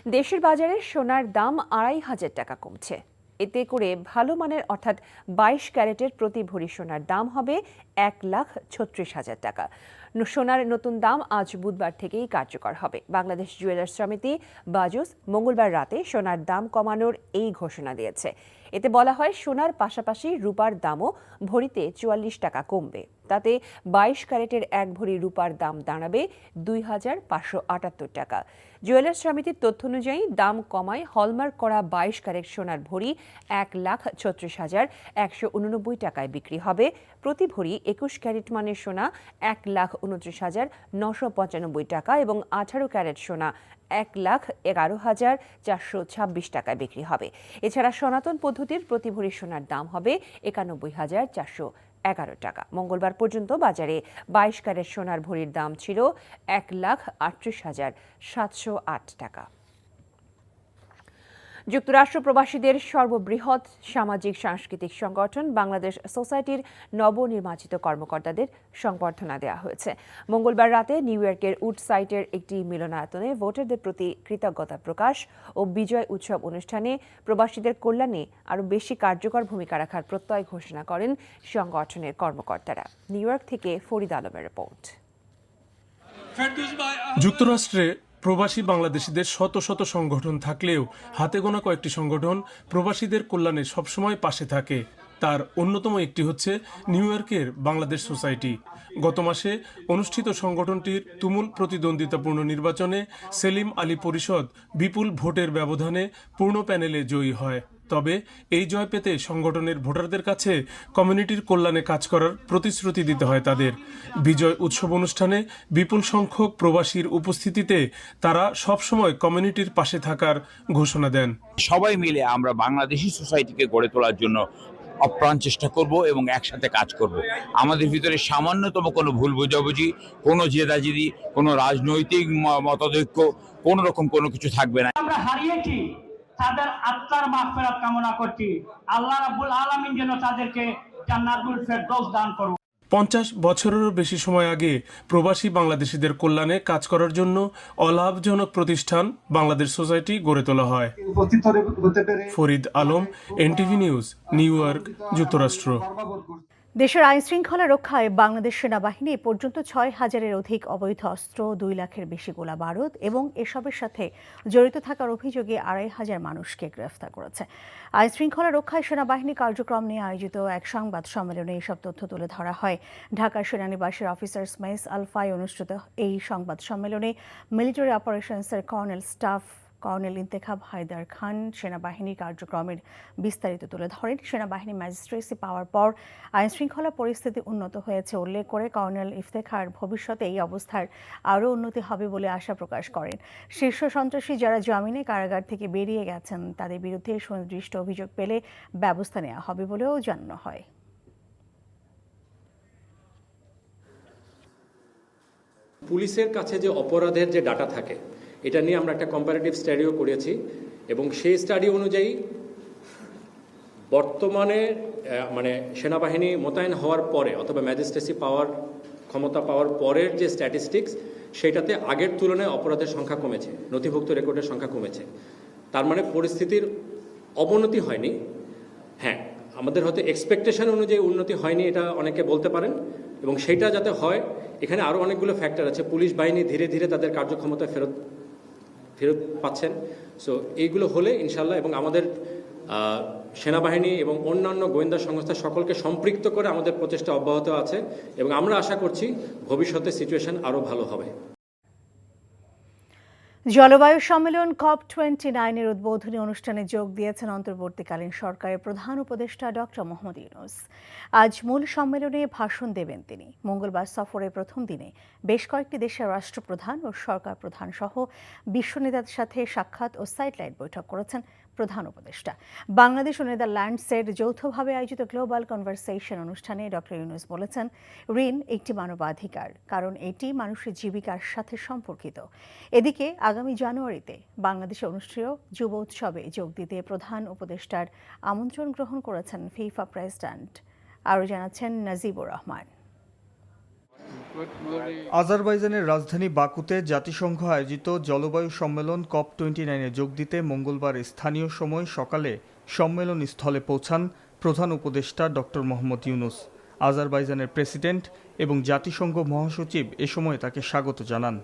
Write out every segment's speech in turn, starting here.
দেশের বাজারে সোনার দাম ২৫০০ টাকা কমছে। এতে করে ভালো মানের অর্থাৎ ২২ ক্যারেটের প্রতি ভরি সোনার দাম হবে ১,৩৬,০০০ টাকা। সোনার নতুন দাম আজ বুধবার থেকেই কার্যকর হবে। বাংলাদেশ জুয়েলার্স সমিতি বাজুস মঙ্গলবার রাতে সোনার দাম কমানোর এই ঘোষণা দিয়েছে। এতে বলা হয় সোনার পাশাপাশি রূপার দামও ভরিতে ৪৪ টাকা কমবে। তাতে ২২ ক্যারেটের এক ভরি রূপার দাম দাঁড়াবে ২,৫৭৮ টাকা। জুয়েলার্স সমিতির তথ্য অনুযায়ী দাম কমায় হলমার্ক করা ২২ ক্যারেট সোনার ভরি ১,৩৬,১৮৯ টাকায় বিক্রি হবে। প্রতি ভরি ২১ ক্যারেট মানের সোনা ১,২৯,৯৯৫ টাকা এবং ১৮ ক্যারেট সোনা ১,১১,৪২৬ টাকায় বিক্রি হবে। এছাড়া সনাতন পদ্ধতির প্রতি ভরি সোনার দাম হবে ৯১,৪১১ টাকা। মঙ্গলবার পর্যন্ত বাজারে ২২ ক্যারেট সোনার ভরির দাম ছিল ১,৩৮,৭০৮ টাকা। যুক্তরাষ্ট্র প্রবাসীদের সর্ববৃহৎ সামাজিক সাংস্কৃতিক সংগঠন বাংলাদেশ সোসাইটির নবনির্বাচিত কর্মকর্তাদের সংবর্ধনা দেওয়া হয়েছে। মঙ্গলবার রাতে নিউ ইয়র্কের উডসাইটের একটি মিলনায়তনে ভোটারদের প্রতি কৃতজ্ঞতা প্রকাশ ও বিজয় উৎসব অনুষ্ঠানে প্রবাসীদের কল্যাণে আরও বেশি কার্যকর ভূমিকা রাখার প্রত্যয় ঘোষণা করেন সংগঠনের কর্মকর্তারা। নিউ ইয়র্ক থেকে ফরিদ আলমের রিপোর্ট। যুক্তরাষ্ট্রে প্রবাসী বাংলাদেশিদের শত শত সংগঠন থাকলেও হাতে গোনা কয়েকটি সংগঠন প্রবাসীদের কল্যাণে সবসময় পাশে থাকে। তার অন্যতম একটি হচ্ছে নিউ ইয়র্কের বাংলাদেশ সোসাইটি। গত মাসে অনুষ্ঠিত সংগঠনটির তুমুল প্রতিদ্বন্দ্বিতাপূর্ণ নির্বাচনে সেলিম আলী পরিষদ বিপুল ভোটের ব্যবধানে পূর্ণ প্যানেলে জয়ী হয়। তবে এই জয় পেতে সংগঠনের ভোটারদের কাছে কমিউনিটির কল্যাণে কাজ করার প্রতিশ্রুতি দিতে হয় তাদের। বিজয় উৎসব অনুষ্ঠানে বিপুল সংখ্যক প্রবাসীর উপস্থিতিতে তারা সবসময় কমিউনিটির পাশে থাকার ঘোষণা দেন। সবাই মিলে আমরা বাংলাদেশি সোসাইটিকে গড়ে তোলার জন্য অপ্রাণ চেষ্টা করব এবং একসাথে কাজ করব। আমাদের ভিতরে সামান্যতম কোনো ভুল বোঝাবুঝি, কোনো জেদাজেদি, কোনো রাজনৈতিক মতৈক্য, কোনো রকম কোনো কিছু থাকবে না। আমরা হারিয়েছি, তাদের আত্মার মাগফিরাত কামনা করছি। আল্লাহ রাব্বুল আলামিন যেন তাদেরকে জান্নাতুল ফেরদৌস দান করুন। ৫০ বছরেরও বেশি সময় আগে প্রবাসী বাংলাদেশিদের কল্যাণে কাজ করার জন্য অলাভজনক প্রতিষ্ঠান বাংলাদেশ সোসাইটি গড়ে তোলা হয়। Farid Alam, NTV news, new York, যুক্তরাষ্ট্র। দেশের আইনশৃঙ্খলা রক্ষায় বাংলাদেশ সেনাবাহিনী এ পর্যন্ত ৬,০০০-এর অধিক অবৈধ অস্ত্র, ২ লাখের বেশি গোলা বারুদ এবং এসবের সাথে জড়িত থাকার অভিযোগে ২৫০০ মানুষকে গ্রেফতার করেছে। আইনশৃঙ্খলা রক্ষায় সেনাবাহিনী কার্যক্রম নিয়ে আয়োজিত এক সংবাদ সম্মেলনে এসব তথ্য তুলে ধরা হয়। ঢাকার সেনানিবাসের অফিসার্স মেস আলফায় অনুষ্ঠিত এই সংবাদ সম্মেলনে মিলিটারি অপারেশনসের colonel staff colonel Intekhab Haider Khan সেনাবাহিনীর কার্যক্রমের বিস্তারিত তুলে ধরেন। সেনাবাহিনী ম্যাজিস্ট্রেসি পাওয়ার পর আইনশৃঙ্খলা পরিস্থিতি উন্নত হয়েছে উল্লেখ করে কর্নেল ইফতেখার ভবিষ্যতে এই অবস্থার আরও উন্নতি হবে বলে আশা প্রকাশ করেন। শীর্ষ সন্ত্রাসী যারা জামিনে কারাগার থেকে বেরিয়ে গেছেন তাদের বিরুদ্ধে সুনির্দিষ্ট অভিযোগ পেলে ব্যবস্থা নেওয়া হবে বলেও জানানো হয়। পুলিশের কাছে যে অপরাধের যে ডাটা থাকে, এটা নিয়ে আমরা একটা কম্পারেটিভ স্টাডিও করেছি এবং সেই স্টাডি অনুযায়ী বর্তমানে সেনাবাহিনী মোতায়েন হওয়ার পরে অথবা ম্যাজিস্ট্রেসি পাওয়ার ক্ষমতা পাওয়ার পরের যে স্ট্যাটিস্টিক্স, সেটাতে আগের তুলনায় অপরাধের সংখ্যা কমেছে, নথিভুক্ত রেকর্ডের সংখ্যা কমেছে। তার মানে পরিস্থিতির অবনতি হয়নি। হ্যাঁ, আমাদের হয়তো এক্সপেকটেশন অনুযায়ী উন্নতি হয়নি, এটা অনেকে বলতে পারেন, এবং সেইটা যাতে হয় এখানে আরও অনেকগুলো ফ্যাক্টর আছে। পুলিশ বাহিনী ধীরে ধীরে তাদের কার্যক্ষমতা ফেরত পাচ্ছেন। সো এইগুলো হলে ইনশাল্লাহ, এবং আমাদের সেনাবাহিনী এবং অন্যান্য গোয়েন্দা সংস্থা সকলকে সম্পৃক্ত করে আমাদের প্রচেষ্টা অব্যাহত আছে এবং আমরা আশা করছি ভবিষ্যতে সিচুয়েশন আরও ভালো হবে। জলবায়ু সম্মেলন COP29-এর উদ্বোধনী অনুষ্ঠানে যোগ দিয়েছেন অন্তর্বর্তীকালীন সরকারের প্রধান উপদেষ্টা ডক্টর মোহাম্মদ ইউনূস। আজ মূল সম্মেলনে ভাষণ দেবেন তিনি। মঙ্গলবার সফরের প্রথম দিনে বেশ কয়েকটি দেশের রাষ্ট্রপ্রধান ও সরকার প্রধান সহ বিশ্ব নেতাদের সাথে সাক্ষাৎ ও সাইটলাইট বৈঠক করেছেন প্রধান উপদেষ্টা। বাংলাদেশ ও নেদারল্যান্ডসের যৌথভাবে আয়োজিত গ্লোবাল কনভারসেশন অনুষ্ঠানে ডক্টর ইউনূস বলেছেন, ঋণ একটি মানবাধিকার, কারণ এটি মানুষের জীবিকার সাথে সম্পর্কিত। এদিকে আগামী জানুয়ারিতে বাংলাদেশে অনুষ্ঠেয় যুব উৎসবে যোগ দিতে প্রধান উপদেষ্টার আমন্ত্রণ গ্রহণ করেছেন ফিফা প্রেসিডেন্ট। আরও জানাচ্ছেন নাজিবুর রহমান। আজারবাইজানের রাজধানী বাকুতে জাতিসংঘ আয়োজিত জলবায়ু সম্মেলন COP29-এ যোগ দিতে মঙ্গলবার স্থানীয় সময় সকালে সম্মেলন স্থলে পৌঁছান প্রধান উপদেষ্টা ডক্টর মোহাম্মদ ইউনূস। আজারবাইজানের প্রেসিডেন্ট এবং জাতিসংঘ মহাসচিব এ সময় তাকে স্বাগত জানান।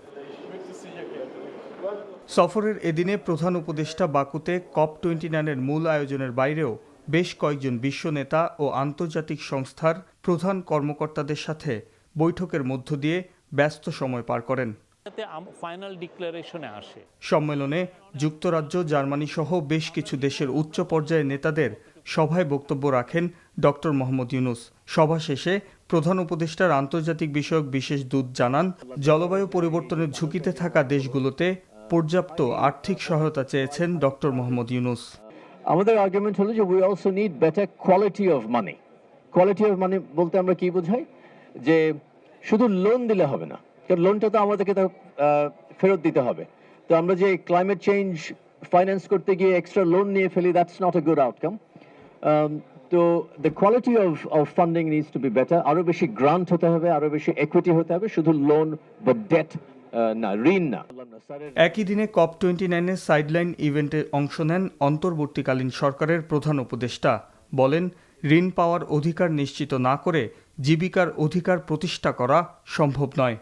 সফরের এদিনে প্রধান উপদেষ্টা বাকুতে COP29-এর মূল আয়োজনের বাইরেও বেশ কয়েকজন বিশ্ব নেতা ও আন্তর্জাতিক সংস্থার প্রধান কর্মকর্তাদের সাথে বৈঠকের মধ্য দিয়ে ব্যস্ত সময় পার করেন। সম্মেলনে যুক্তরাজ্য, জার্মানি সহ বেশ কিছু দেশের উচ্চ পর্যায়ের নেতাদের সভায় বক্তব্য রাখেন ডক্টর মোহাম্মদ ইউনূস। সভা শেষে প্রধান উপদেষ্টার আন্তর্জাতিক বিষয়ক বিশেষ দূত জানান, জলবায়ু পরিবর্তনের ঝুঁকিতে থাকা দেশগুলোতে পর্যাপ্ত আর্থিক সহায়তা চেয়েছেন ডক্টর মোহাম্মদ ইউনূস। আমাদের আর্গুমেন্ট হলো যে we also need better quality of money. Quality of money বলতে আমরা কি বোঝাই? যে শুধু লোন দিলে হবে না, কারণ লোনটা তো আমাদেরকে তো ফেরত দিতে হবে। তো আমরা যে ক্লাইমেট চেঞ্জ ফাইন্যান্স করতে গিয়ে এক্সট্রা লোন নিয়ে ফেলি, that's not a good outcome. তো the quality of funding needs to be better. আরো বেশি গ্রান্ট হতে হবে, আরো বেশি ইকুইটি হতে হবে, শুধু লোন বা ডেট না, ঋণ না। একই দিনে COP29-এর সাইডলাইন ইভেন্টে অংশ নেন অন্তর্বর্তীকালীন সরকারের প্রধান উপদেষ্টা। বলেন, ঋণ পাওয়ার অধিকার নিশ্চিত না করে জীবিকার অধিকার প্রতিষ্ঠা করা সম্ভব নয়।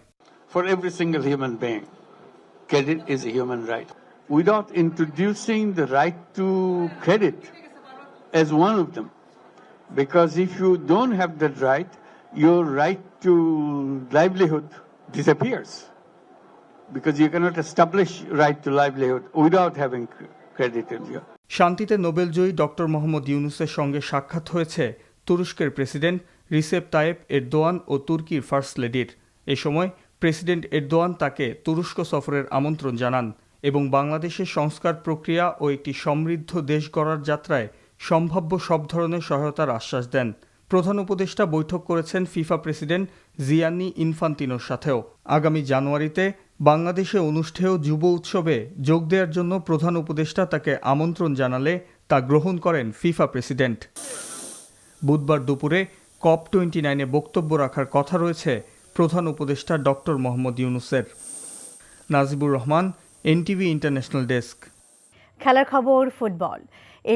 For every single human being, credit is a human right. Without introducing the right to credit as one of them, because if you don't have that right, your right to livelihood disappears, because you cannot establish right to livelihood without having credit in you. শান্তিতে নোবেলজয়ী doctor Mohammad ইউনূসের সঙ্গে সাক্ষাৎ হয়েছে তুরস্কের president Recep Tayyip Erdogan ও তুর্কির first লেডির। এ সময় president Erdogan তাকে তুরস্ক সফরের আমন্ত্রণ জানান এবং বাংলাদেশের সংস্কার প্রক্রিয়া ও একটি সমৃদ্ধ দেশ গড়ার যাত্রায় সম্ভাব্য সব ধরনের সহায়তার আশ্বাস দেন। প্রধান উপদেষ্টা বৈঠক করেছেন ফিফা প্রেসিডেন্ট জিয়ান্নি ইনফান্তিনোর সাথেও। আগামী জানুয়ারিতে বাংলাদেশে অনুষ্ঠেয় যুব উৎসবে যোগ দেওয়ার জন্য প্রধান উপদেষ্টা তাকে আমন্ত্রণ জানালে তা গ্রহণ করেন ফিফা প্রেসিডেন্ট। বুধবার দুপুরে COP29-এ বক্তব্য রাখার কথা রয়েছে প্রধান উপদেষ্টা ডক্টর মোহাম্মদ ইউনূসের। Nazibur Rahman, NTV international desk. খেলার খবর ফুটবল।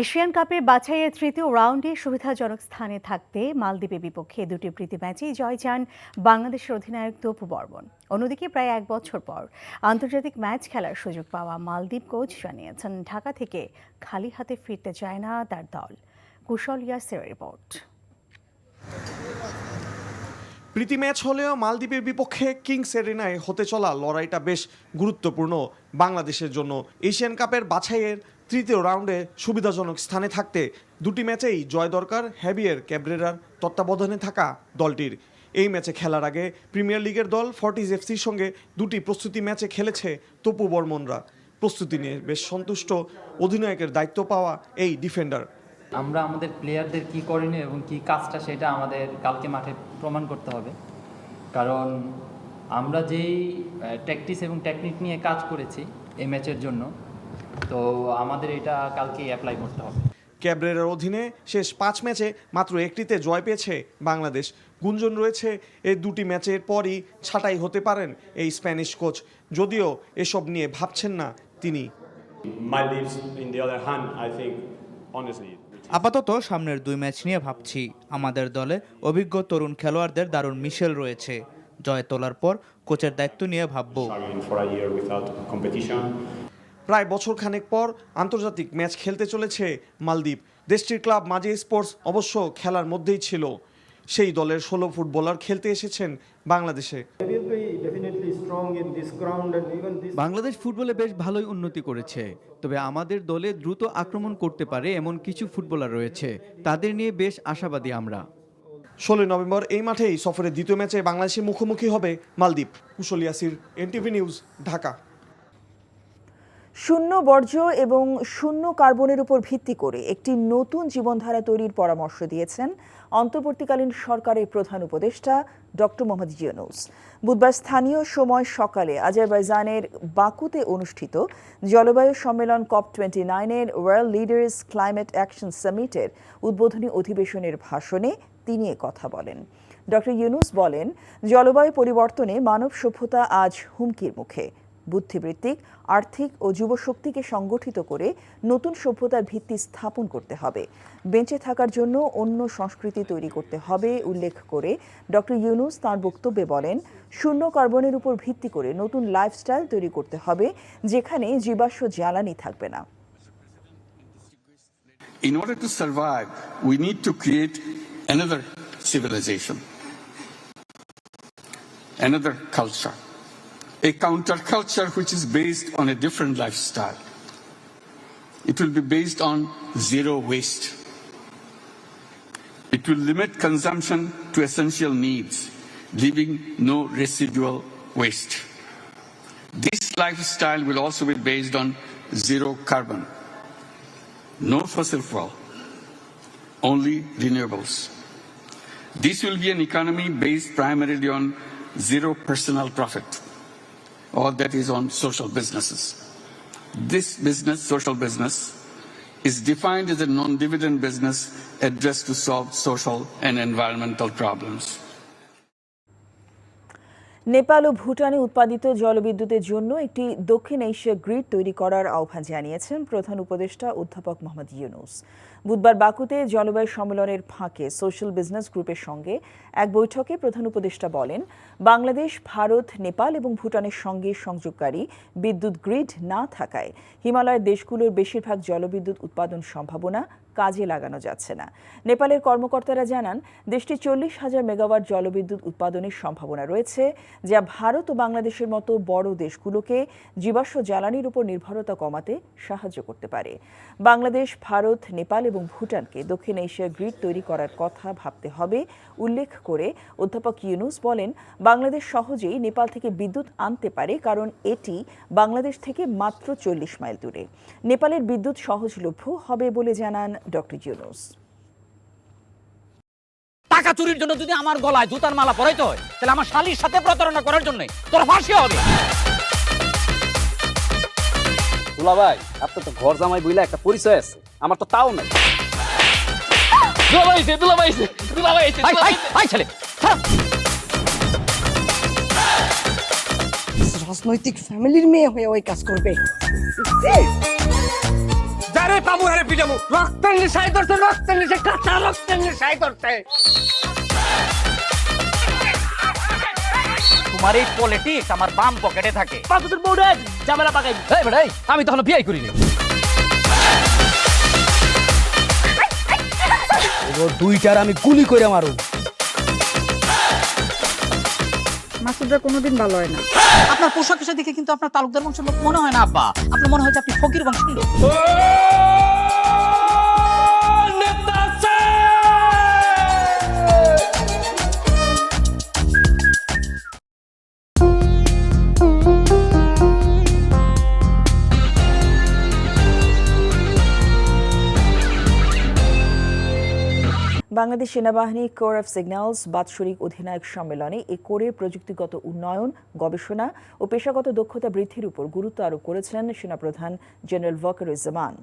এশিয়ান কাপের বাছাইয়ের তৃতীয় রাউন্ডে সুবিধাজনক স্থানে থাকতে মালদ্বীপের বিপক্ষে দুটি প্রীতি ম্যাচেই জয় চান বাংলাদেশের অধিনায়ক তপু বর্মন। অন্যদিকে প্রায় এক বছর পর আন্তর্জাতিক ম্যাচ খেলার সুযোগ পাওয়া মালদ্বীপ কোচ জানিয়েছেন, ঢাকা থেকে খালি হাতে ফিরতে চায় না তার দল। কুশল ইয়াসের রিপোর্ট। প্রীতি ম্যাচ হলেও মালদ্বীপের বিপক্ষে কিংস এরিনায় হতে চলা লড়াইটা বেশ গুরুত্বপূর্ণ বাংলাদেশের জন্য। এশিয়ান কাপের বাছাইয়ের তৃতীয় রাউন্ডে সুবিধাজনক স্থানে থাকতে দুটি ম্যাচেই জয় দরকার হ্যাভিয়ের ক্যাব্রেরার তত্ত্বাবধানে থাকা দলটির। এই ম্যাচে খেলার আগে প্রিমিয়ার লিগের দল ফর্টিজ এফসির সঙ্গে দুটি প্রস্তুতি ম্যাচে খেলেছে তপু বর্মনরা। প্রস্তুতি নিয়ে বেশ সন্তুষ্ট অধিনায়কের দায়িত্ব পাওয়া এই ডিফেন্ডার। আমরা আমাদের প্লেয়ারদের কি করণীয় এবং কি কাজটা সেটা আমাদের কালকে মাঠে প্রমাণ করতে হবে, কারণ আমরা যেই ট্যাকটিস এবং টেকনিক নিয়ে কাজ করেছি এই ম্যাচের জন্য, তো আমাদের এটা কালকে অ্যাপ্লাই করতে হবে। ক্যাব্রেরার অধীনে শেষ 5 ম্যাচে মাত্র একটিতে জয় পেয়েছে বাংলাদেশ। গুঞ্জন রয়েছে এই দুটি ম্যাচের পরই ছাঁটাই হতে পারেন এই স্প্যানিশ কোচ, যদিও এসব নিয়ে ভাবছেন না তিনি। আপাতত সামনের 2 ম্যাচ নিয়ে ভাবছি। আমাদের দলে অভিজ্ঞ তরুণ খেলোয়াড়দের দারুণ মিশেল রয়েছে। জয় তোলার পর কোচের দায়িত্ব নিয়ে ভাবব। প্রায় বছর খানেক পর আন্তর্জাতিক ম্যাচ খেলতে চলেছে মালদ্বীপ। দেশটির ক্লাব মাঝি স্পোর্টস অবশ্য খেলার মধ্যেই ছিল। সেই দলের 16 ফুটবলার খেলতে এসেছেন বাংলাদেশে। বাংলাদেশ ফুটবলে বেশ ভালোই উন্নতি করেছে, তবে আমাদের দলে দ্রুত আক্রমণ করতে পারে এমন কিছু ফুটবলার রয়েছে, তাদের নিয়ে বেশ আশাবাদী আমরা। 16 নভেম্বর এই মাঠেই সফরের দ্বিতীয় ম্যাচে বাংলাদেশের মুখোমুখি হবে মালদ্বীপ। কুশল ইয়াসির, NTV নিউজ, ঢাকা। শূন্য বর্জ্য এবং শূন্য কার্বনের উপর ভিত্তি করে একটি নতুন জীবনধারা তৈরির পরামর্শ দিয়েছেন অন্তর্বর্তীকালীন সরকারের প্রধান উপদেষ্টা ডক্টর মোহাম্মদ ইউনূস। বুধবার স্থানীয় সময় সকালে আজারবাইজানের বাকুতে অনুষ্ঠিত জলবায়ু সম্মেলন COP29-এর ওয়ার্ল্ড লিডার্স ক্লাইমেট অ্যাকশন সামিটের উদ্বোধনী অধিবেশনের ভাষণে তিনি কথা বলেন। ডক্টর ইউনূস বলেন, জলবায়ু পরিবর্তনে মানব সভ্যতা আজ হুমকির মুখে। বুদ্ধিবৃত্তিক, আর্থিক ও যুবশক্তিকে সংগঠিত করে নতুন সভ্যতার ভিত্তি স্থাপন করতে হবে। বেঁচে থাকার জন্য অন্য সংস্কৃতি তৈরি করতে হবে উল্লেখ করে ডক্টর ইউনূস তাঁর বক্তব্যে বলেন, শূন্য কার্বনের উপর ভিত্তি করে নতুন লাইফস্টাইল তৈরি করতে হবে, যেখানে জীবাশ্ম জ্বালানি থাকবে না। In order to survive, we need to create another civilization, another culture, a counterculture which is based on a different lifestyle. It will be based on zero waste. It will limit consumption to essential needs, leaving no residual waste. This lifestyle will also be based on zero carbon. No fossil fuel, only renewables. This will be an economy based primarily on zero personal profit, all that is on social businesses. This business, social business, is defined as a non-dividend business addressed to solve social and environmental problems. Nepal ও ভুটানে উৎপাদিত জলবিদ্যুতের জন্য একটি দক্ষিণ Asia grid তৈরি করার আহ্বান জানিয়েছেন প্রধান উপদেষ্টা অধ্যাপক মোহাম্মদ ইউনূস। বুধবার বাকুতে জলবায়ু সম্মেলনের ফাঁকে সোশ্যাল বিজনেস গ্রুপের সঙ্গে এক বৈঠকে প্রধান উপদেষ্টা বলেন, বাংলাদেশ, ভারত, নেপাল এবং ভুটানের সঙ্গে সংযোগকারী বিদ্যুৎ গ্রিড না থাকায় হিমালয়ের দেশগুলোর বেশিরভাগ জলবিদ্যুৎ উৎপাদন সম্ভাবনা কাজে লাগানো যাচ্ছে না। নেপালের কর্মকর্তারা জানান, দেশটি 40,000 মেগাওয়াট জলবিদ্যুৎ উৎপাদনের সম্ভাবনা রয়েছে, যা ভারত ও বাংলাদেশের মতো বড় দেশগুলোকে জীবাশ্ম জ্বালানির উপর নির্ভরতা কমাতে সাহায্য করতে পারে। বাংলাদেশ, ভারত, নেপাল এবং ভুটানকে দক্ষিণ এশিয়া গ্রিড তৈরি করার কথা ভাবতে হবে উল্লেখ করে অধ্যাপক ইউনূস বলেন, বাংলাদেশ সহজেই নেপাল থেকে বিদ্যুৎ আনতে পারে, কারণ এটি বাংলাদেশ থেকে মাত্র 40 মাইল দূরে। নেপালের বিদ্যুৎ সহজলভ্য হবে বলে জানান ডক্টর ইউনূস। টাকা চুরির জন্য যদি আমার গলায় জুতার মালা পরাইতে হয়, তাহলে আমার শালীর সাথে প্রতারণা করার জন্য তোর ফাঁসি হবে। দুলা ভাই, আপনার তো ঘর জামাই বইলা একটা পরিচয় আছে, আমার তো তাও নাই। রাজনৈতিক ফ্যামিলির মেয়ে হয়ে ওই কাজ করবে। রক্তের নেশায় ধরতে, রক্তের নেশায়, কাঁচা রক্তের নেশায় ধরতে। তোমার এই পলিটিক্স আমার বাম পকেটে থাকে। ঝামেলা পাকাই আমি তখন বিয়ে করিনি। দুইটার আমি গুলি করে মারু। মাসুদরা কোনোদিন ভালো হয় না। আপনার পোশাক আশাক দেখে কিন্তু আপনার তালুকদার বংশের লোক মনে হয় না আব্বা, আপনার মনে হয় যে আপনি ফকির বংশের লোক। বাংলাদেশ সেনাবাহিনী কোর অফ সিগন্যালস বাৎসরিক অধিনায়ক সম্মেলনে এই কোরের প্রযুক্তিগত উন্নয়ন, গবেষণা ও পেশাগত দক্ষতা বৃদ্ধির উপর গুরুত্ব আরোপ করেছেন সেনাপ্রধান জেনারেল ওয়াকারুজ্জামান।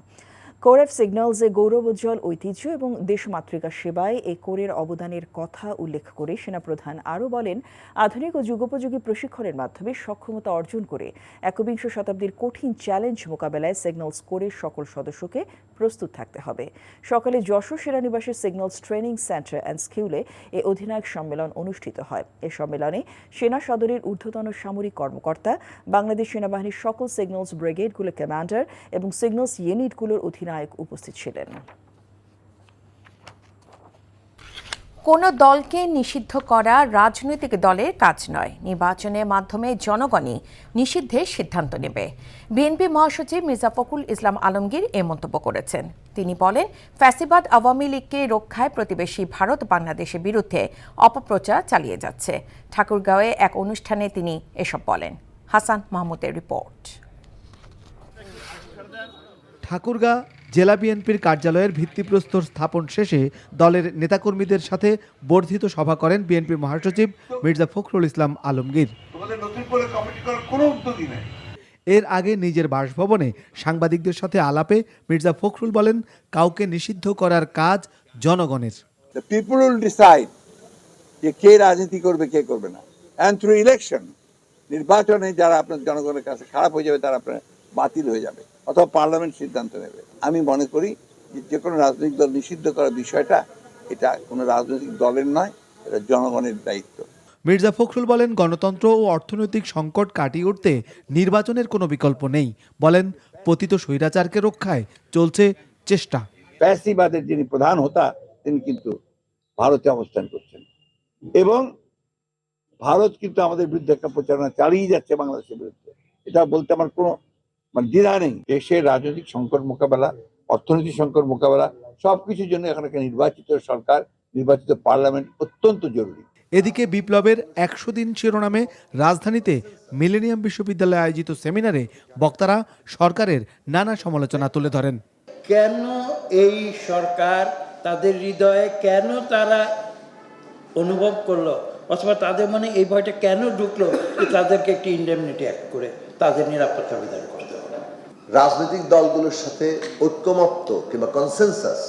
কোর অফ সিগন্যালসের গৌরবোজ্জ্বল ঐতিহ্য এবং দেশমাতৃকা সেবায় এই কোরের অবদানের কথা উল্লেখ করে সেনাপ্রধান আরও বলেন, আধুনিক ও যুগোপযোগী প্রশিক্ষণের মাধ্যমে সক্ষমতা অর্জন করে একবিংশ শতাব্দীর কঠিন চ্যালেঞ্জ মোকাবেলায় সিগন্যালস কোরের সকল সদস্যকে প্রস্তুত থাকতে হবে। সকালে যশোর সেনানিবাসের সিগন্যালস ট্রেনিং সেন্টার অ্যান্ড স্কিউলে এই অধিনায়ক সম্মেলন অনুষ্ঠিত হয়। এ সম্মেলনে সেনা সদরের ঊর্ধ্বতন সামরিক কর্মকর্তা, বাংলাদেশ সেনাবাহিনীর সকল সিগন্যালস ব্রিগেডগুলোর কমান্ডার এবং সিগন্যালস ইউনিটগুলোর অধিনায়ক উপস্থিত ছিলেন। কোনো দলকে নিষিদ্ধ করা রাজনৈতিক দলের কাজ নয়, নির্বাচনের মাধ্যমে জনগণই নিষিদ্ধের সিদ্ধান্ত নেবে। বিএনপি মহাসচিব মির্জা ফখরুল ইসলাম আলমগীর এ মন্তব্য করেছেন। তিনি বলেন, ফ্যাসিবাদ আওয়ামী লীগকে রক্ষায় প্রতিবেশী ভারত বাংলাদেশের বিরুদ্ধে অপপ্রচার চালিয়ে যাচ্ছে। ঠাকুরগাঁওয়ে এক অনুষ্ঠানে তিনি এসব বলেন। হাসান মাহমুদের রিপোর্ট। ঠাকুরগাঁ জেলা বিএনপির কার্যালয়ের ভিত্তিপ্রস্তর স্থাপন শেষে দলের নেতাকর্মীদের সাথে বর্ধিত সভা করেন বিএনপি মহাসচিব মির্জা ফখরুল ইসলাম আলমগীর। এর আগে নিজের বাসভবনে সাংবাদিকদের সাথে আলাপে মির্জা ফখরুল বলেন, কাউকে নিষিদ্ধ করার কাজ জনগণের। The people will decide যে কে রাজনীতি করবে কে করবে না। অ্যান্ড থ্রু ইলেকশন, নির্বাচনে যারা আপনার জনগণের কাছে খারাপ হয়ে যাবে তারা আপনার বাতিল হয়ে যাবে, অথবা পার্লামেন্ট সিদ্ধান্ত নেবে। আমি মনে করি যে কোনো রাজনৈতিক দল নিষিদ্ধ করার বিষয়টা এটা কোনো রাজনৈতিক দলের নয়, এটা জনগণের দায়িত্ব। মির্জা ফখরুল বলেন, গণতন্ত্র ও অর্থনৈতিক সংকট কাটিয়ে উঠতে নির্বাচনের কোনো বিকল্প নেই। বলেন, পতিত স্বৈরাচারকে রক্ষায় চলছে চেষ্টা। ফ্যাসিবাদের যিনি প্রধান হোতা তিনি কিন্তু ভারতে অবস্থান করছেন এবং ভারত কিন্তু আমাদের বিরুদ্ধে একটা প্রচারণা চালিয়ে যাচ্ছে বাংলাদেশের বিরুদ্ধে। এটা বলতে আমার কোনো দ্বিধা নেই। দেশের রাজনৈতিক সংকট মোকাবেলা, অর্থনৈতিক সংকট মোকাবেলা সবকিছুর জন্য এখানে একটা নির্বাচিত সরকার, নির্বাচিত পার্লামেন্ট অত্যন্ত জরুরি। এদিকে বিপ্লবের 100 দিন শিরোনামে রাজধানীতে মিলেনিয়াম বিশ্ববিদ্যালয়ে আয়োজিত সেমিনারে বক্তারা সরকারের নানা সমালোচনা তুলে ধরেন। কেন এই সরকার তাদের হৃদয়ে কেন তারা অনুভব করলো, অথবা তাদের মনে এই ভয়টা কেন ঢুকলো যে তাদেরকে একটি ইন্ডেমনিটি অ্যাক্ট করে তাদের নিরাপত্তা বিধান করতে হবে। রাজনৈতিক দলগুলোর সাথে ঐক্যমত্য কিংবা কনসেনসাস,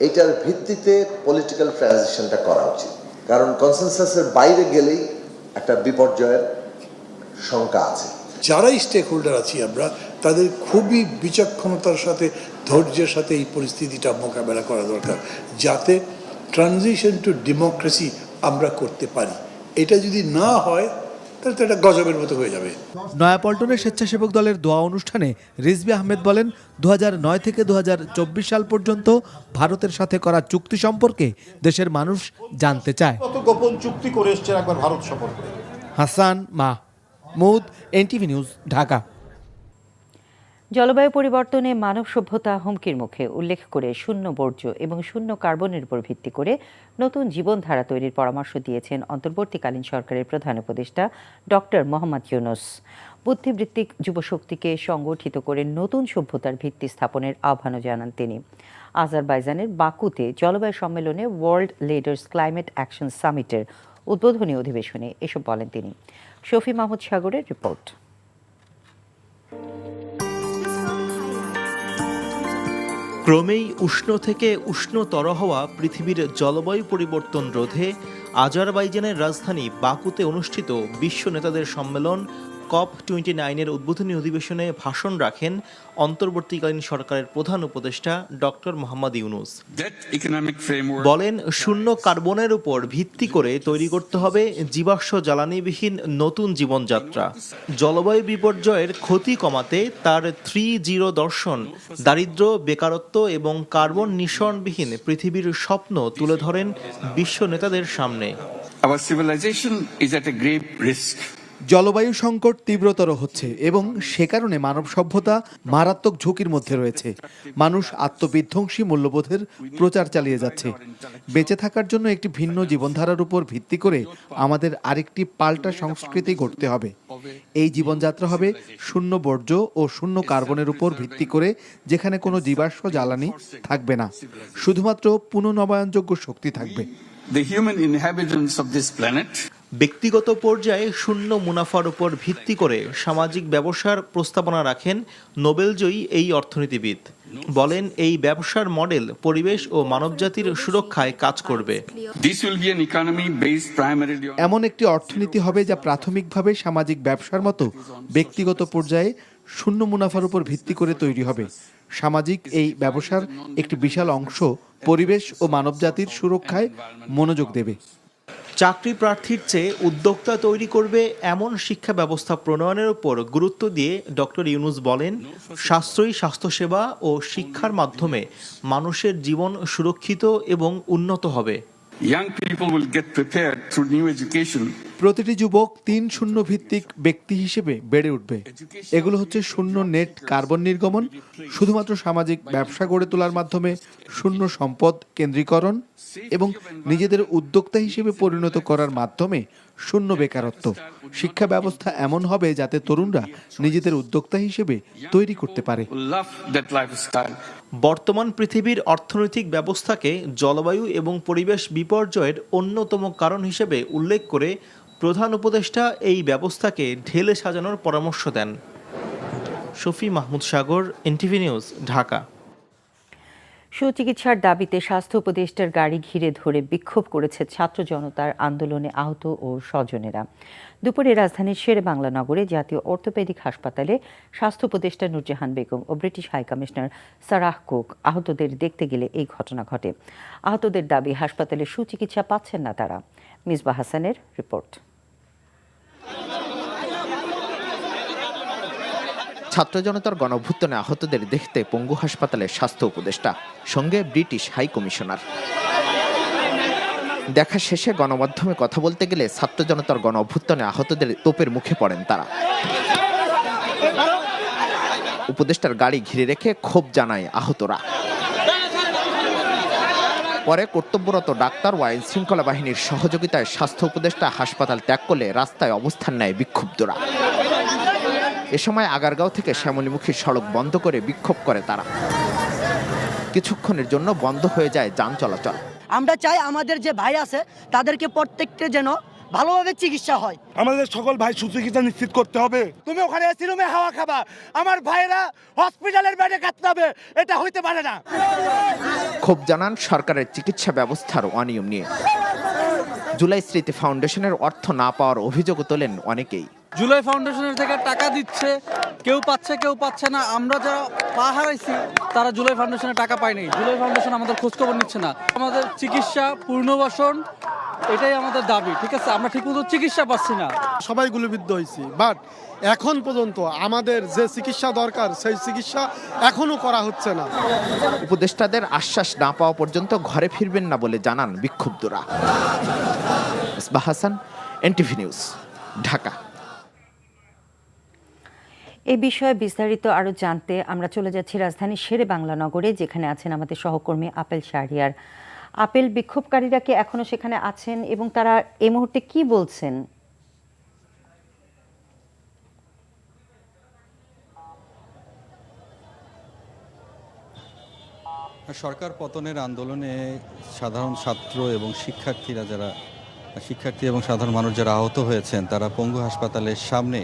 এটার ভিত্তিতে পলিটিক্যাল ট্রানজিশনটা করা উচিত। কারণ কনসেনসাসের বাইরে গেলেই একটা বিপর্যয়ের শঙ্কা আছে। যারাই স্টেক হোল্ডার আছি আমরা, তাদের খুবই বিচক্ষণতার সাথে, ধৈর্যের সাথে এই পরিস্থিতিটা মোকাবেলা করা দরকার, যাতে ট্রানজিশন টু ডেমোক্রেসি আমরা করতে পারি। এটা যদি না হয় তাহলে তো এটা গজবের মতো হয়ে যাবে। নয়াপল্টনের স্বেচ্ছাসেবক দলের দোয়া অনুষ্ঠানে রিজভী আহমেদ বলেন, 2009 থেকে 2024 সাল পর্যন্ত ভারতের সাথে করা চুক্তি সম্পর্কে দেশের মানুষ জানতে চায়। কত গোপন চুক্তি করে এসছেন একবার ভারত সম্পর্কে। Hasan Mahmud, NTV news, Dhaka. জলবায়ু পরিবর্তনে মানব সভ্যতা হুমকির মুখে উল্লেখ করে শূন্য বর্জ্য এবং শূন্য কার্বনের উপর ভিত্তি করে নতুন জীবনধারা তৈরির পরামর্শ দিয়েছেন অন্তর্বর্তীকালীন সরকারের প্রধান উপদেষ্টা ডক্টর মোহাম্মদ ইউনূস। বুদ্ধিবৃত্তিক যুবশক্তিকে সংগঠিত করে নতুন সভ্যতার ভিত্তি স্থাপনের আহ্বানও জানান তিনি। আজারবাইজানের বাকুতে জলবায়ু সম্মেলনে ওয়ার্ল্ড লিডার্স ক্লাইমেট অ্যাকশন সামিটের উদ্বোধনী অধিবেশনে এসব বলেন তিনি। শফি মাহমুদ সাগরের রিপোর্ট। ক্রমেই উষ্ণ থেকে উষ্ণতর হওয়া পৃথিবীর জলবায়ু পরিবর্তন রোধে আজারবাইজানের রাজধানী বাকুতে অনুষ্ঠিত বিশ্ব নেতাদের সম্মেলন COP29 উদ্বোধনী অধিবেশনে ভাষণ রাখেন অন্তর্বর্তীকালীন সরকারের প্রধান উপদেষ্টা ডক্টর মোহাম্মদ ইউনূস। বলেন, শূন্য কার্বনের উপর ভিত্তি করে তৈরি করতে হবে জীবাশ্ম জ্বালানিবিহীন নতুন জীবনযাত্রা। জলবায়ু বিপর্যয়ের ক্ষতি কমাতে তার 3-0 দর্শন দারিদ্র্য, বেকারত্ব এবং কার্বন নিঃসরণবিহীন পৃথিবীর স্বপ্ন তুলে ধরেন বিশ্ব নেতাদের সামনে। Our civilization is at a grave risk. জলবায়ু সংকট তীব্রতর হচ্ছে এবং সে কারণে মানব সভ্যতা মারাত্মক ঝুঁকির মধ্যে রয়েছে। মানুষ আত্মবিধ্বংসী মূল্যবোধের প্রচার চালিয়ে যাচ্ছে। বেঁচে থাকার জন্য একটি ভিন্ন জীবনধারার উপর ভিত্তি করে আমাদের আরেকটি পাল্টা সংস্কৃতি গড়তে হবে। এই জীবনযাত্রা হবে শূন্য বর্জ্য ও শূন্য কার্বনের উপর ভিত্তি করে, যেখানে কোনো জীবাশ্ম জ্বালানি থাকবে না, শুধুমাত্র পুনর্নবায়নযোগ্য শক্তি থাকবে। The human inhabitants of this planet ব্যক্তিগত পর্যায়ে শূন্য মুনাফার উপর ভিত্তি করে সামাজিক ব্যবসার প্রস্তাবনা রাখেন নোবেলজয়ী এই অর্থনীতিবিদ। বলেন, এই ব্যবসার মডেল পরিবেশ ও মানবজাতির সুরক্ষায় কাজ করবে। এমন একটি অর্থনীতি হবে যা প্রাথমিকভাবে সামাজিক ব্যবসার মতো ব্যক্তিগত পর্যায়ে শূন্য মুনাফার উপর ভিত্তি করে তৈরি হবে। সামাজিক এই ব্যবসার একটি বিশাল অংশ পরিবেশ ও মানবজাতির সুরক্ষায় মনোযোগ দেবে। চাকরি প্রার্থীর চেয়ে উদ্যোক্তা তৈরি করবে এমন শিক্ষা ব্যবস্থা প্রণয়নের উপর গুরুত্ব দিয়ে ডক্টর ইউনূস বলেন, সাশ্রয়ী স্বাস্থ্যসেবা ও শিক্ষার মাধ্যমে মানুষের জীবন সুরক্ষিত এবং উন্নত হবে। young people will get prepared through new education. প্রতিটি যুবক 3-0 ভিত্তিক ব্যক্তি হিসেবে বেড়ে উঠবে। এগুলো হচ্ছে শূন্য নেট কার্বন নির্গমন, শুধুমাত্র সামাজিক ব্যবসা গড়ে তোলার মাধ্যমে শূন্য সম্পদ কেন্দ্রীকরণ এবং নিজেদের উদ্যোক্তা হিসেবে পরিণত করার মাধ্যমে শূন্য বেকারত্ব। শিক্ষা ব্যবস্থা এমন হবে যাতে তরুণরা নিজেদের উদ্যোক্তা হিসেবে তৈরি করতে পারে। বর্তমান পৃথিবীর অর্থনৈতিক ব্যবস্থাকে জলবায়ু এবং পরিবেশ বিপর্যয়ের অন্যতম কারণ হিসেবে উল্লেখ করে প্রধান উপদেষ্টা এই ব্যবস্থাকে ঢেলে সাজানোর পরামর্শ দেন। শফি মাহমুদ সাগর, এনটিভি নিউজ, ঢাকা। সুচিকিৎসার দাবিতে স্বাস্থ্য উপদেষ্টার গাড়ি ঘিরে ধরে বিক্ষোভ করেছে ছাত্র জনতার আন্দোলনে আহত ও স্বজনেরা। দুপুরে রাজধানীর শেরেবাংলা নগরে জাতীয় অর্থোপেডিক হাসপাতালে স্বাস্থ্য উপদেষ্টা নূরজাহান বেগম ও British high commissioner Sarah Cook আহতদের দেখতে গেলে এই ঘটনা ঘটে। আহতদের দাবি, হাসপাতালে সুচিকিৎসা পাচ্ছেন না তারা। মিসবাহ হাসানের রিপোর্ট। ছাত্র জনতার গণঅভ্যুত্থানে আহতদের দেখতে পঙ্গু হাসপাতালের স্বাস্থ্য উপদেষ্টা, সঙ্গে ব্রিটিশ হাই কমিশনার। দেখা শেষে গণমাধ্যমে কথা বলতে গেলে ছাত্র জনতার গণঅভ্যুত্থানে আহতদের তোপের মুখে পড়েন তারা। উপদেষ্টার গাড়ি ঘিরে রেখে ক্ষোভ জানায় আহতরা। পরে কর্তব্যরত ডাক্তার ও আইন শৃঙ্খলা বাহিনীর সহযোগিতায় স্বাস্থ্য উপদেষ্টা হাসপাতাল ত্যাগ করলে রাস্তায় অবস্থান নেয় বিক্ষুব্ধরা। এ সময় আগারগাঁও থেকে শ্যামলীমুখী সড়ক বন্ধ করে বিক্ষোভ করে তারা। কিছুক্ষণের জন্য বন্ধ হয়ে যায় যান চলাচল। আমরা চাই আমাদের যে ভাই আছে তাদেরকে প্রত্যেকটা যেন ভালোভাবে চিকিৎসা হয়। আমাদের সকল ভাই সুচিকিৎসা নিশ্চিত করতে হবে। তুমি ওখানে এসি রুমে হাওয়া খাবা, আমার ভাইরা হসপিটালের বেডে কাটতে হবে, এটা হইতে পারে না। ক্ষোভ জানান সরকারের চিকিৎসা ব্যবস্থার অনিয়ম নিয়ে। জুলাই স্মৃতি ফাউন্ডেশনের অর্থ না পাওয়ার অভিযোগও তোলেন অনেকেই। জুলাই ফাউন্ডেশনের থেকে টাকা দিচ্ছে, কেউ পাচ্ছে কেউ পাচ্ছে না। আমরা যারা পা হারাইছি তারা জুলাই ফাউন্ডেশনের টাকা পায়নি। জুলাই ফাউন্ডেশন আমাদের খোঁজখবর নিচ্ছে না। আমাদের চিকিৎসা পুনর্বাসন, এটাই আমাদের দাবি। ঠিক আছে, আমরা ঠিকমতো চিকিৎসা পাচ্ছি না। সবাই গুলিবিদ্ধ হয়েছি, বাট এখন পর্যন্ত আমাদের যে চিকিৎসা দরকার সেই চিকিৎসা এখনো করা হচ্ছে না। উপদেষ্টাদের আশ্বাস না পাওয়া পর্যন্ত ঘরে ফিরবেন না বলে জানান বিক্ষুব্ধরা। Misbah Hasan, NTV news, Dhaka. এই বিষয়ে বিস্তারিত আরো জানতে আমরা চলে যাচ্ছি রাজধানীর শেরেবাংলা নগরে, যেখানে আছেন আমাদের সহকর্মী আপেল শাহরিয়ার। আপেল, বিক্ষোভকারীরা কি এখনো সেখানে আছেন এবং তারা এই মুহূর্তে কি বলছেন? সরকার পতনের আন্দোলনে সাধারণ ছাত্র এবং শিক্ষার্থী এবং সাধারণ মানুষ যারা আহত হয়েছেন তারা পঙ্গু হাসপাতালের সামনে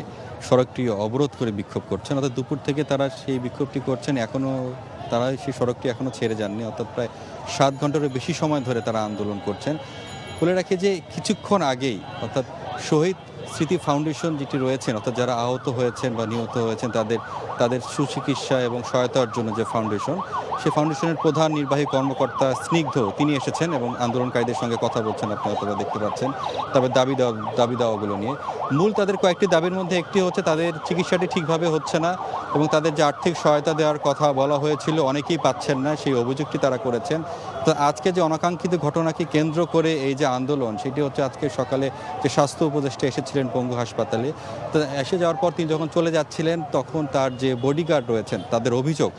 সড়কটি অবরোধ করে বিক্ষোভ করছেন। অর্থাৎ দুপুর থেকে তারা সেই বিক্ষোভটি করছেন, তারা সেই সড়কটি এখনও ছেড়ে যাননি। অর্থাৎ প্রায় 7 ঘন্টারও বেশি সময় ধরে তারা আন্দোলন করছেন। বলে রাখি যে কিছুক্ষণ আগেই অর্থাৎ শহীদ স্মৃতি ফাউন্ডেশন যেটি রয়েছেন, অর্থাৎ যারা আহত হয়েছেন বা নিহত হয়েছেন তাদের সুচিকিৎসা এবং সহায়তার জন্য যে ফাউন্ডেশন, সেই ফাউন্ডেশনের প্রধান নির্বাহী কর্মকর্তা স্নিগ্ধ তিনি এসেছেন এবং আন্দোলনকারীদের সঙ্গে কথা বলছেন। আপনি হয়তো দেখতে পাচ্ছেন তাদের দাবি দাওয়াগুলো নিয়ে। মূল তাদের কয়েকটি দাবির মধ্যে একটি হচ্ছে তাদের চিকিৎসাটি ঠিকভাবে হচ্ছে না এবং তাদের যে আর্থিক সহায়তা দেওয়ার কথা বলা হয়েছিল অনেকেই পাচ্ছেন না, সেই অভিযোগটি তারা করেছেন। তো আজকে যে অনাকাঙ্ক্ষিত ঘটনাকে কেন্দ্র করে এই যে আন্দোলন, সেটি হচ্ছে আজকে সকালে যে স্বাস্থ্য উপদেষ্টা এসেছিলেন পঙ্গু হাসপাতালে, তো এসে যাওয়ার পর তিনি যখন চলে যাচ্ছিলেন তখন তার যে বডিগার্ড রয়েছেন তাদের অভিযোগ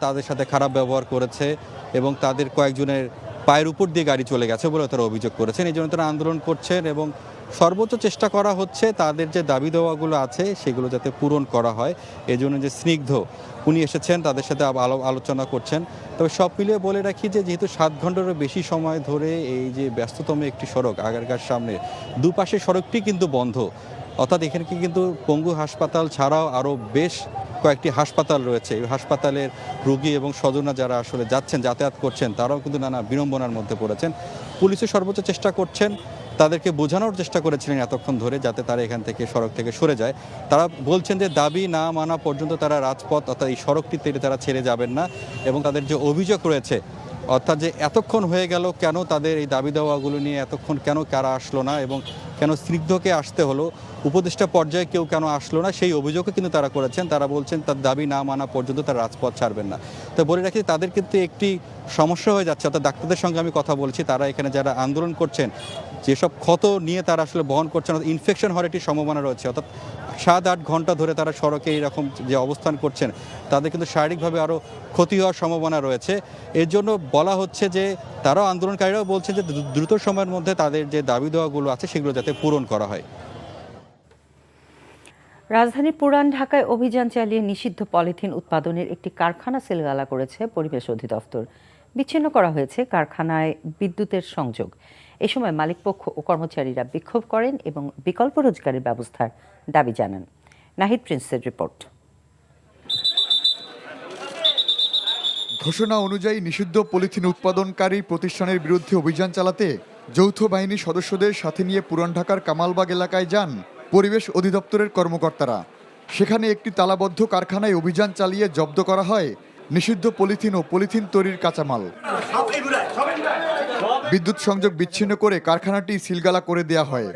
তাদের সাথে খারাপ ব্যবহার করেছে এবং তাদের কয়েকজনের পায়ের উপর দিয়ে গাড়ি চলে গেছে বলে তারা অভিযোগ করেছেন। এই জন্য তারা আন্দোলন করছেন এবং সর্বোচ্চ চেষ্টা করা হচ্ছে তাদের যে দাবি দেওয়াগুলো আছে সেগুলো যাতে পূরণ করা হয়। এই জন্য যে স্নিগ্ধ উনি এসেছেন, তাদের সাথে আলোচনা করছেন। তবে সব মিলিয়ে বলে রাখি যে যেহেতু 7 ঘন্টারও বেশি সময় ধরে এই যে ব্যস্ততম একটি সড়ক আগারগাঁর সামনে, দুপাশে সড়কটি কিন্তু বন্ধ। অর্থাৎ এখানে কিন্তু পঙ্গু হাসপাতাল ছাড়াও আরও বেশ কয়েকটি হাসপাতাল রয়েছে। এই হাসপাতালের রোগী এবং স্বজনরা যারা আসলে যাতায়াত করছেন তারাও কিন্তু নানা বিড়ম্বনার মধ্যে পড়েছেন। পুলিশের সর্বোচ্চ চেষ্টা করছেন, তাদেরকে বোঝানোর চেষ্টা করেছিলেন এতক্ষণ ধরে যাতে তারা এখান থেকে সড়ক থেকে সরে যায়। তারা বলছেন যে দাবি না মানা পর্যন্ত তারা রাজপথ অর্থাৎ এই সড়কটিতে তারা ছেড়ে যাবেন না এবং তাদের যে অভিযোগ রয়েছে অর্থাৎ যে এতক্ষণ হয়ে গেল কেন তাদের এই দাবি দেওয়াগুলো নিয়ে এতক্ষণ কেন কারা আসলো না এবং কেন স্নিগ্ধকে আসতে হলো, উপদেষ্টা পর্যায়ে কেউ কেন আসলো না, সেই অভিযোগও কিন্তু তারা করেছেন। তারা বলছেন তার দাবি না মানা পর্যন্ত তারা রাজপথ ছাড়বেন না। তো বলে রাখি তাদের কিন্তু একটি সমস্যা হয়ে যাচ্ছে। অর্থাৎ ডাক্তারদের সঙ্গে আমি কথা বলছি, তারা এখানে যারা আন্দোলন করছেন যেসব ক্ষত নিয়ে তারা আসলে বহন করছেন, ইনফেকশন হওয়ার একটি সম্ভাবনা রয়েছে। অর্থাৎ 7-8 ঘন্টা ধরে তারা সড়কে এইরকম যে অবস্থান করছেন তাদের কিন্তু শারীরিকভাবে আরও ক্ষতি হওয়ার সম্ভাবনা রয়েছে। এর জন্য বলা হচ্ছে যে তারাও আন্দোলনকারীরাও বলছেন যে দ্রুত সময়ের মধ্যে তাদের যে দাবি দেওয়াগুলো আছে সেগুলো যাতে পূরণ করা হয়। রাজধানীর পুরান ঢাকায় অভিযান চালিয়ে নিষিদ্ধ পলিথিন উৎপাদনের একটি কারখানা সিলগালা করেছে পরিবেশ অধিদপ্তর। বিচ্ছিন্ন করা হয়েছে কারখানায় বিদ্যুতের সংযোগ। এ সময় মালিকপক্ষ ও কর্মচারীরা বিক্ষোভ করেন এবং বিকল্প রোজগারের ব্যবস্থার দাবি জানান। নাহিদ প্রিন্সের রিপোর্ট। ঘোষণা অনুযায়ী নিষিদ্ধ পলিথিন উৎপাদনকারী প্রতিষ্ঠানের বিরুদ্ধে অভিযান চালাতে যৌথ বাহিনীর সদস্যদের সাথে নিয়ে পুরান ঢাকার কামালবাগ এলাকায় যান পরিবেশ অধিদপ্তরের কর্মকর্তারা। সেখানে একটি তালাবদ্ধ কারখানায় অভিযান চালিয়ে জব্দ করা হয় নিষিদ্ধ পলিথিন ও পলিথিন তৈরির কাঁচামাল। বিদ্যুৎ সংযোগ বিচ্ছিন্ন করে কারখানাটি সিলগালা করে দেয়া হয়।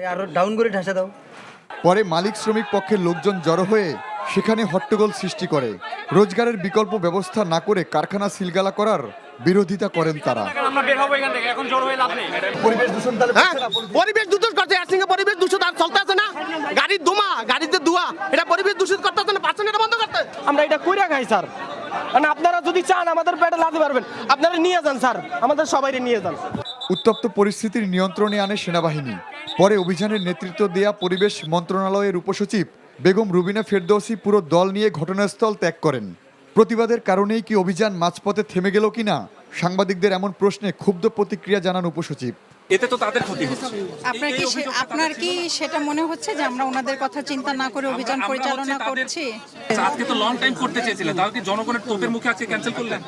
পরে মালিক শ্রমিক পক্ষের লোকজন জড়ো হয়ে সেখানে হট্টগোল সৃষ্টি করে। রোজগারের বিকল্প ব্যবস্থা না করে কারখানা সিলগালা করার বিরোধিতা করেন তারা। পরিবেশ দূষণ করছে, পরিবেশ দূষণ আর চলতে আছে না, গাড়ির ধোঁয়া, গাড়িতে ধোঁয়া, এটা পরিবেশ দূষণ করতে আছে না, পাচ্ছেন এটা বন্ধ করতে। আমরা এটা কইরা খাই স্যার, মানে আপনারা যদি চান আমাদের পেটে লাগাতে পারবেন, আপনারা নিয়ে যান স্যার, আমাদের সবাইকে নিয়ে যান। উত্তপ্ত পরিস্থিতির নিয়ন্ত্রণে আনে সেনাবাহিনী। পরে অভিযানের নেতৃত্ব দেয়া পরিবেশ মন্ত্রণালয়ের উপসচিব বেগম রুবিনা ফেরদৌসি পুরো দল নিয়ে ঘটনাস্থল ত্যাগ করেন। প্রতিবাদের কারণেই কি অভিযান মাঝপথে থেমে গেল কিনা সাংবাদিকদের এমন প্রশ্নে ক্ষুব্ধ প্রতিক্রিয়া জানান উপসচিব। এতে তো তাদের ক্ষতি হচ্ছে। আপনার কি সেটা মনে হচ্ছে যে আমরা ওনাদের কথা চিন্তা না করে অভিযান পরিচালনা করছি? আজকে তো লং টাইম করতে চেয়েছিলেন, তাও কি জনগণের তোপের মুখে আজকে ক্যান্সেল করলেন?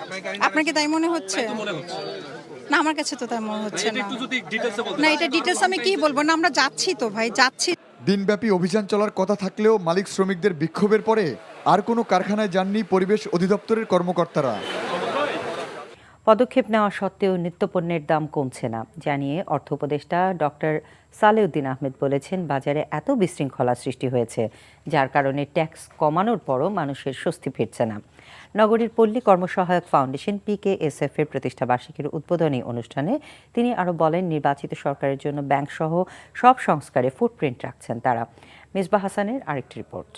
আপনার কি তাই মনে হচ্ছে? না, আমার কাছে তো তাই মনে হচ্ছে না। না, এটা ডিটেইলস আমি কি বলবো, না আমরা যাচ্ছি তো ভাই, যাচ্ছি। দিনব্যাপী অভিযান চলার কথা থাকলেও মালিক শ্রমিকদের বিক্ষোভের পরে আর কোনো কারখানায় যাননি পরিবেশ অধিদপ্তরের কর্মকর্তারা। পদক্ষেপ নেওয়া সত্ত্বেও নিত্যপণ্যের দাম কমছে না জানিয়ে অর্থ উপদেষ্টা ডক্টর সালেউদ্দিন আহমেদ বলেছেন, বাজারে এত বিশৃঙ্খলা সৃষ্টি হয়েছে যার কারণে ট্যাক্স কমানোর পরও মানুষের স্বস্তি ফিরছে না। নগরীর পল্লী কর্মসহায়ক ফাউন্ডেশন PKSF এর প্রতিষ্ঠাবার্ষিকীর উদ্বোধনী অনুষ্ঠানে তিনি আরও বলেন, নির্বাচিত সরকারের জন্য ব্যাংকসহ সব সংস্কারে ফুটপ্রিন্ট রাখছেন তারা। মিসবাহ হাসানের আরেকটি রিপোর্ট।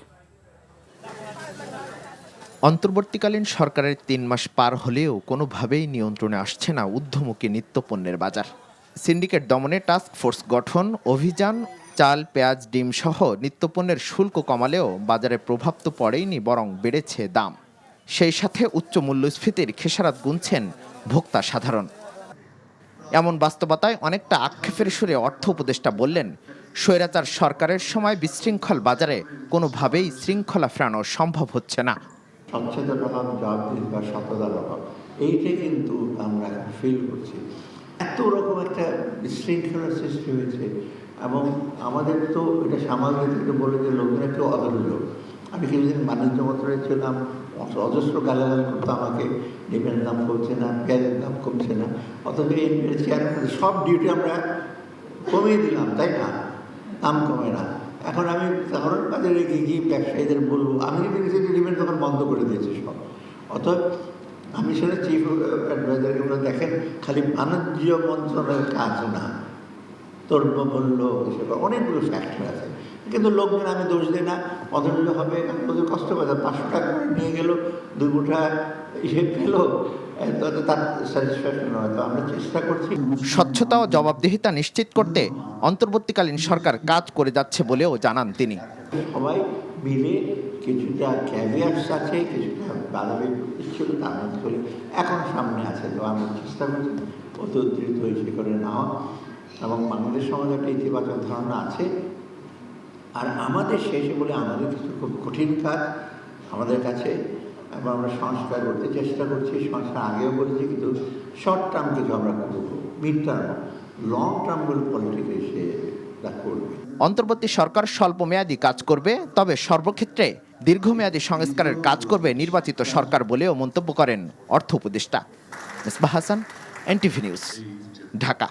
অন্তর্বর্তীকালীন সরকারের 3 মাস পার হলেও কোনোভাবেই নিয়ন্ত্রণে আসছে না ঊর্ধ্বমুখী নিত্যপণ্যের বাজার। সিন্ডিকেট দমনে টাস্ক ফোর্স গঠন, অভিযান, চাল, পেঁয়াজ, ডিম সহ নিত্যপণ্যের শুল্ক কমালেও বাজারে প্রভাব তো পড়েইনি, বরং বেড়েছে দাম। সেই সাথে উচ্চ মূল্যস্ফীতির খেসারাত গুনছেন ভোক্তা সাধারণ। এমন বাস্তবতায় অনেকটা আক্ষেপের সুরে অর্থ উপদেষ্টা বললেন, স্বৈরাচার সরকারের সময় বিশৃঙ্খল বাজারে কোনোভাবেই শৃঙ্খলা ফেরানো সম্ভব হচ্ছে না। স্বচ্ছতার অভাব, জবাবদিহিতা, সততার অভাব, এইটাই কিন্তু আমরা ফিল করছি। এত রকম একটা বিশৃঙ্খলার সৃষ্টি হয়েছে এবং আমাদের তো এটা সামাজিক থেকে বলে যে লোকজন একটু অধৈর্য। আমি কিছুদিন বাণিজ্য মন্ত্রণালয়ে ছিলাম, অজস্র গালাগালি করতো আমাকে, ডিমের দাম কমছে না, পেঁয়াজের দাম কমছে না, অথচ এনপিআর চেয়ারম্যান সব ডিউটি আমরা কমিয়ে দিলাম, তাই না? দাম কমে না। এখন আমি সাধারণ বাজারে গিয়ে ব্যবসায়ীদের বলবো, আমি কিন্তু ডিমের দোকান বন্ধ করে দিয়েছি সব। অতএব আমি সেটা চিফ অ্যাডভাইজারকে বলে, দেখেন খালি বাণিজ্য মন্ত্রণালয়ের কাজ না, দ্রব্যমূল্য হিসেবে অনেকগুলো ফ্যাক্টর আছে, কিন্তু লোকজন আমি দোষ দিই না, অধৈর্য হবে, ওদের কষ্ট করে 500 টাকা নিয়ে গেল, 2 মুঠা হিসেব পেল, তার স্যাটিসফ্যাকশন হয়তো। আমরা চেষ্টা করছি স্বচ্ছতা ও জবাবদিহিতা নিশ্চিত করতে অন্তর্বর্তীকালীন সরকার কাজ করে যাচ্ছে বলেও জানান তিনি। সবাই মিলে কিছুটা ক্যাভিয়ার্স আছে, কিছুটা বাড়াবে ছিল, তার মধ্যে এখন সামনে আছে, তো আমরা চেষ্টা করছি অত দ্রুত হয়েছে করে নেওয়া, এবং বাংলাদেশ সমাজে একটা ইতিবাচক ধারণা আছে। আর আমাদের শেষে বলে আমাদের কিছু খুব কঠিন কাজ আমাদের কাছে, এবং আমরা সংস্কার করতে চেষ্টা করছি, সংস্কার আগেও করেছি, কিন্তু শর্ট টার্ম কিছু আমরা করবো, মিড টার্ম, লং টার্মগুলো পলিটিক্যালি সে করবে। অন্তর্বর্তী সরকার স্বল্প মেয়াদী কাজ করবে, তবে সর্বক্ষেত্রে দীর্ঘমেয়াদী সংস্কারের কাজ করবে নির্বাচিত সরকার বলেও মন্তব্য করেন অর্থ উপদেষ্টা। Misbah Hasan, NTV news, Dhaka.